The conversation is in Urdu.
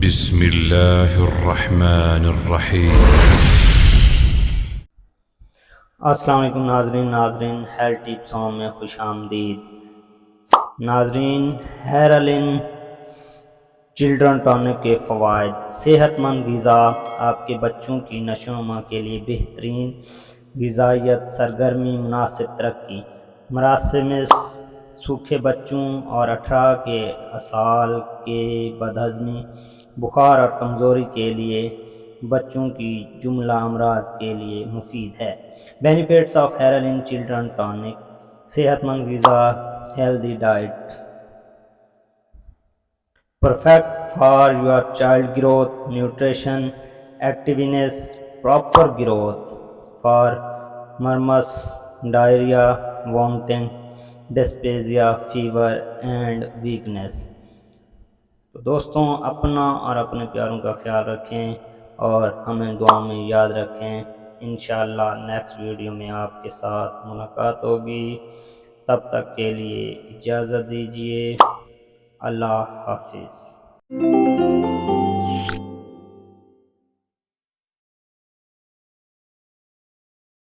بسم اللہ الرحمن الرحیم۔ السلام علیکم ناظرین ہیلتھ ٹپس ہوم میں خوش آمدید۔ ناظرین، ہیرالین چلڈرن ٹانک کے فوائد۔ صحت مند غذا آپ کے بچوں کی نشو و نما کے لیے بہترین غذائیت، سرگرمی، مناسب ترقی، مراسمس، سوکھے بچوں اور 18 کے اسال کے بدہضمی، بخار اور کمزوری کے لیے، بچوں کی جملہ امراض کے لیے مفید ہے۔ بینیفٹس آف ہیرالین چلڈرن ٹانک۔ صحت مند غذا، healthy diet, perfect for your child growth, nutrition, activeness, proper growth, for worms, diarrhoea, vomiting, dyspepsia, fever and weakness. تو دوستوں، اپنا اور اپنے پیاروں کا خیال رکھیں اور ہمیں دعا میں یاد رکھیں۔ انشاءاللہ نیکسٹ ویڈیو میں آپ کے ساتھ ملاقات ہوگی۔ تب تک کے لیے اجازت دیجیے۔ اللہ حافظ۔